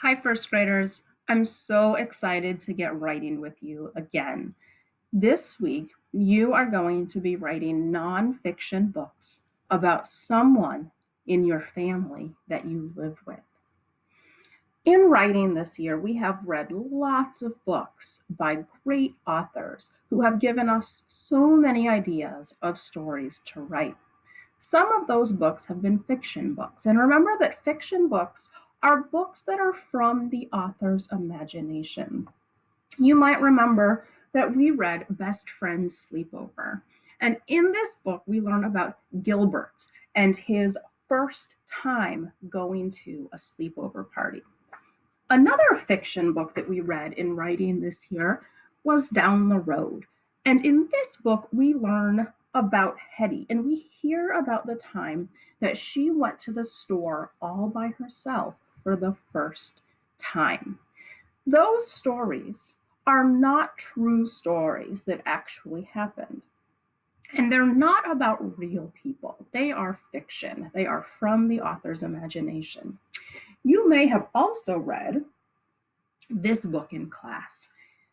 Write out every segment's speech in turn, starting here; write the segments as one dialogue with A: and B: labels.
A: Hi, first graders. I'm so excited to get writing with you again. This week, you are going to be writing nonfiction books about someone in your family that you live with. In writing this year, we have read lots of books by great authors who have given us so many ideas of stories to write. Some of those books have been fiction books. And remember that fiction books are books that are from the author's imagination. You might remember that we read Best Friends Sleepover. And in this book, we learn about Gilbert and his first time going to a sleepover party. Another fiction book that we read in writing this year was Down the Road. And in this book, we learn about Hetty and we hear about the time that she went to the store all by herself for the first time. Those stories are not true stories that actually happened. And they're not about real people. They are fiction. They are from the author's imagination. You may have also read this book in class.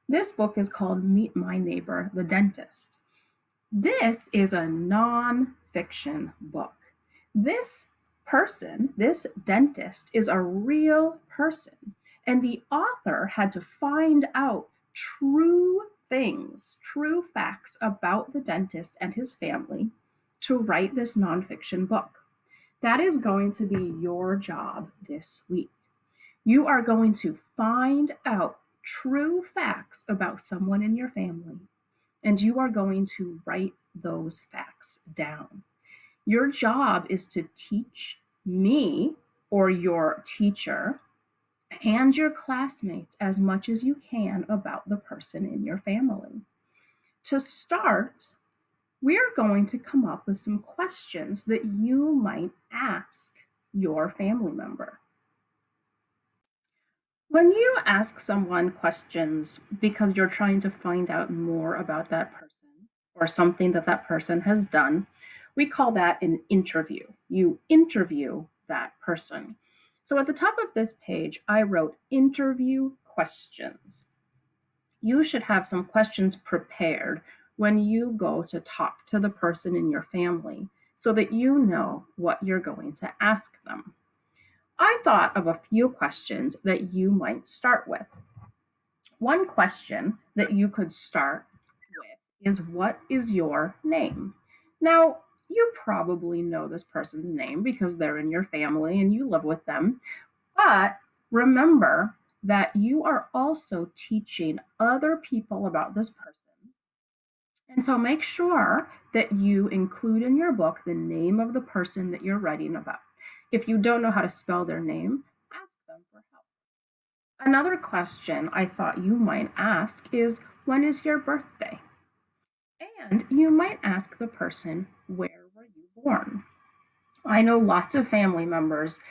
A: This book is called Meet My Neighbor, the Dentist. This is a nonfiction book. This person, this dentist, is a real person, and the author had to find out true things, true facts about the dentist and his family to write this nonfiction book. That is going to be your job this week. You are going to find out true facts about someone in your family, and you are going to write those facts down. Your job is to teach me or your teacher and your classmates as much as you can about the person in your family. To start, we're going to come up with some questions that you might ask your family member. When you ask someone questions because you're trying to find out more about that person or something that that person has done, we call that an interview. You interview that person. So at the top of this page, I wrote interview questions. You should have some questions prepared when you go to talk to the person in your family so that you know what you're going to ask them. I thought of a few questions that you might start with. One question that you could start with is, what is your name? Now, you probably know this person's name because they're in your family and you live with them, but remember that you are also teaching other people about this person. And so make sure that you include in your book the name of the person that you're writing about. If you don't know how to spell their name, ask them for help. Another question I thought you might ask is, when is your birthday? And you might ask the person, where were you born? I know lots of family members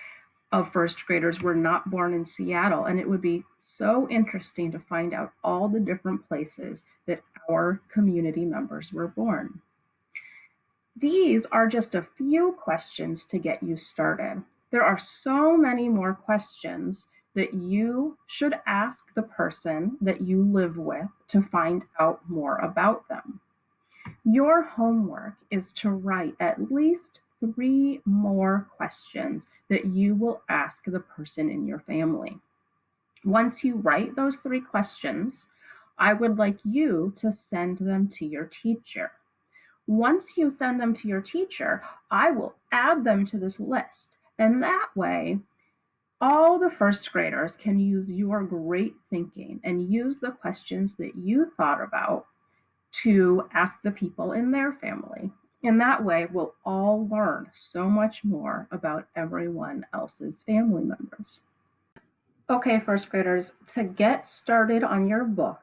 A: of first graders were not born in Seattle, and it would be so interesting to find out all the different places that our community members were born. These are just a few questions to get you started. There are so many more questions that you should ask the person that you live with to find out more about them. Your homework is to write at least 3 more questions that you will ask the person in your family. Once you write those 3 questions, I would like you to send them to your teacher. Once you send them to your teacher, I will add them to this list. And that way, all the first graders can use your great thinking and use the questions that you thought about to ask the people in their family. In that way, we'll all learn so much more about everyone else's family members. Okay, first graders, to get started on your book,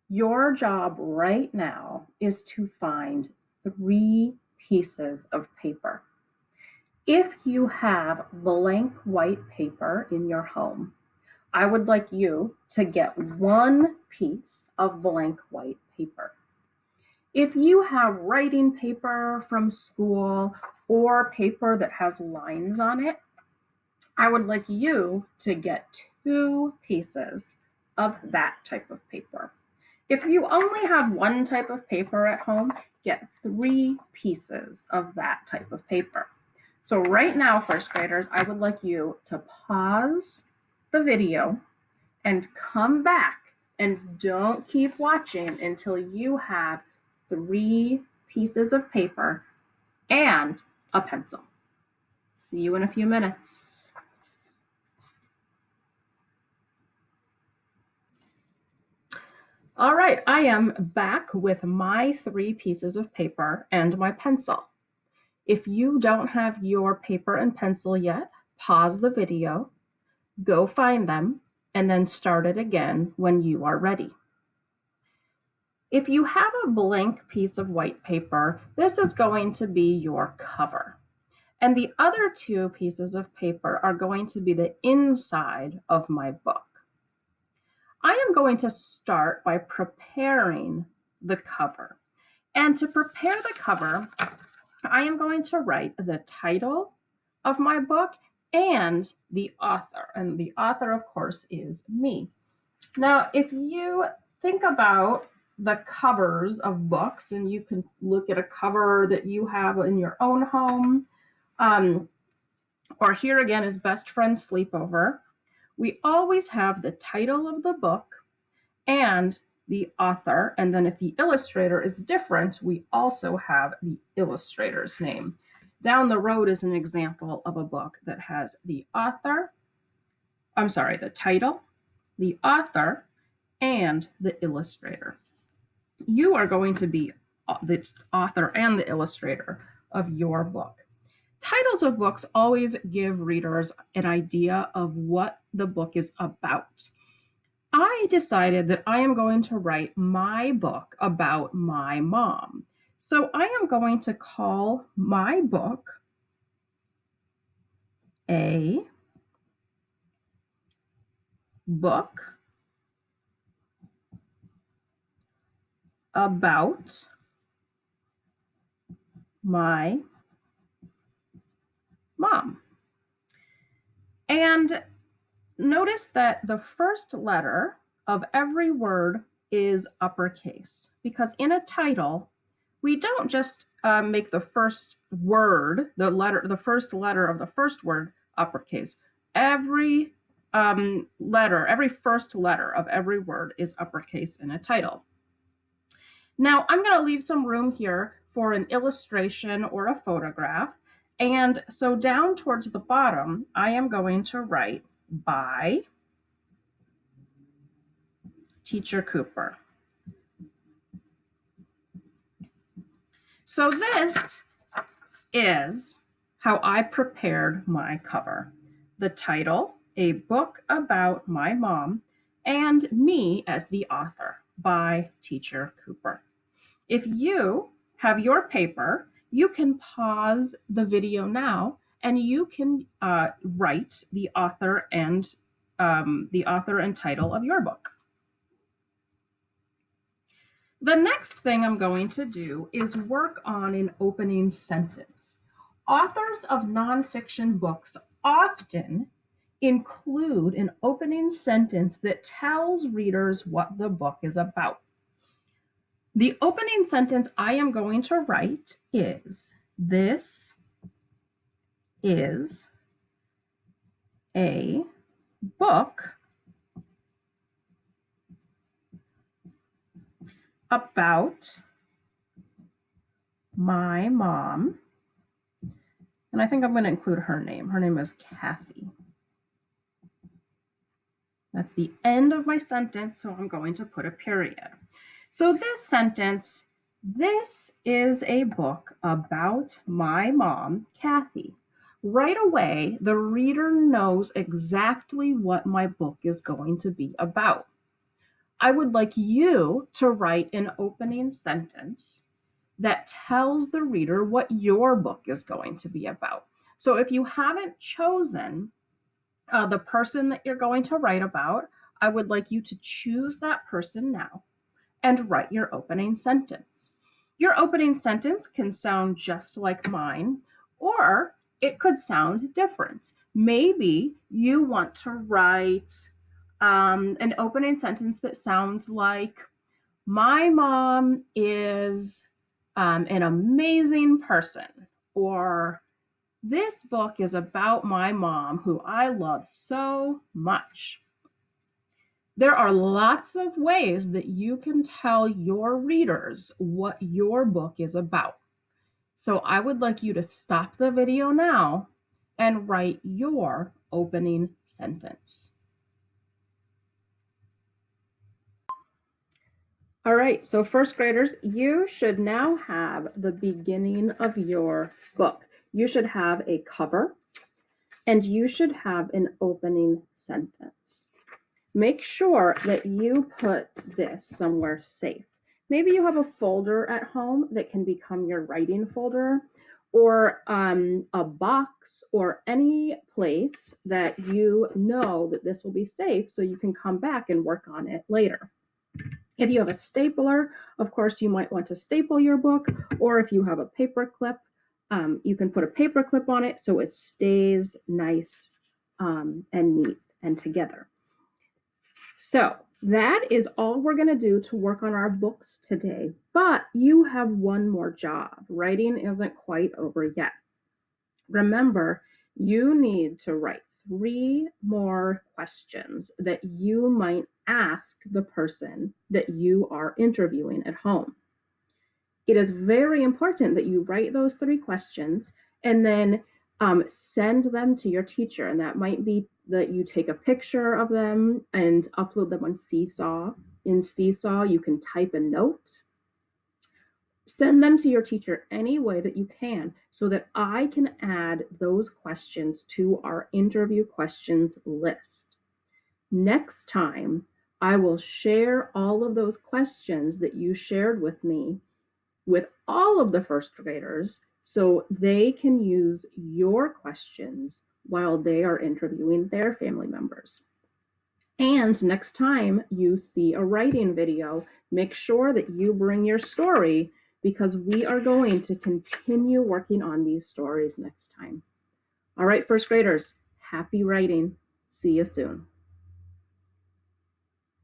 A: your job right now is to find 3 pieces of paper. If you have blank white paper in your home, I would like you to get 1 piece of blank white paper. If you have writing paper from school or paper that has lines on it, I would like you to get 2 pieces of that type of paper. If you only have one type of paper at home, get 3 pieces of that type of paper. So right now, first graders, I would like you to pause the video and come back and don't keep watching until you have 3 pieces of paper and a pencil. See you in a few minutes. All right, I am back with my 3 pieces of paper and my pencil. If you don't have your paper and pencil yet, pause the video, go find them, and then start it again when you are ready. If you have a blank piece of white paper, this is going to be your cover. And the other 2 pieces of paper are going to be the inside of my book. I am going to start by preparing the cover. And to prepare the cover, I am going to write the title of my book and the author. And the author, of course, is me. Now, if you think about the covers of books, and you can look at a cover that you have in your own home, or here again is Best Friend Sleepover, we always have the title of the book and the author. And then if the illustrator is different, we also have the illustrator's name. Down the road is an example of a book that has the title, the author, and the illustrator. You are going to be the author and the illustrator of your book. Titles of books always give readers an idea of what the book is about. I decided that I am going to write my book about my mom. So I am going to call my book a book about my mom. And notice that the first letter of every word is uppercase, because in a title, we don't just make the first word, the first letter of the first word uppercase. Every first letter of every word is uppercase in a title. Now, I'm going to leave some room here for an illustration or a photograph. And so down towards the bottom, I am going to write by Teacher Cooper. So this is how I prepared my cover. The title, a book about my mom, and me as the author by Teacher Cooper. If you have your paper, you can pause the video now and you can write the author and title of your book. The next thing I'm going to do is work on an opening sentence. Authors of nonfiction books often include an opening sentence that tells readers what the book is about. The opening sentence I am going to write is, "This is a book about my mom." And I think I'm going to include her name. Her name is Kathy. That's the end of my sentence, so I'm going to put a period. So this sentence, "This is a book about my mom, Kathy." Right away, the reader knows exactly what my book is going to be about. I would like you to write an opening sentence that tells the reader what your book is going to be about. So if you haven't chosen the person that you're going to write about, I would like you to choose that person now and write your opening sentence. Your opening sentence can sound just like mine, or it could sound different. Maybe you want to write an opening sentence that sounds like, my mom is an amazing person, or this book is about my mom who I love so much. There are lots of ways that you can tell your readers what your book is about. So I would like you to stop the video now and write your opening sentence. All right, so first graders, you should now have the beginning of your book. You should have a cover and you should have an opening sentence. Make sure that you put this somewhere safe. Maybe you have a folder at home that can become your writing folder, or a box, or any place that you know that this will be safe so you can come back and work on it later. If you have a stapler, of course, you might want to staple your book, or if you have a paper clip, you can put a paper clip on it so it stays nice and neat and together. So that is all we're going to do to work on our books today, but you have one more job. Writing isn't quite over yet. Remember, you need to write 3 more questions that you might ask the person that you are interviewing at home. It is very important that you write those 3 questions and then send them to your teacher. And that might be that you take a picture of them and upload them on Seesaw. In Seesaw, you can type a note. Send them to your teacher any way that you can so that I can add those questions to our interview questions list. Next time, I will share all of those questions that you shared with me with all of the first graders so they can use your questions while they are interviewing their family members. And next time you see a writing video, make sure that you bring your story because we are going to continue working on these stories next time. All right, first graders, happy writing. See you soon.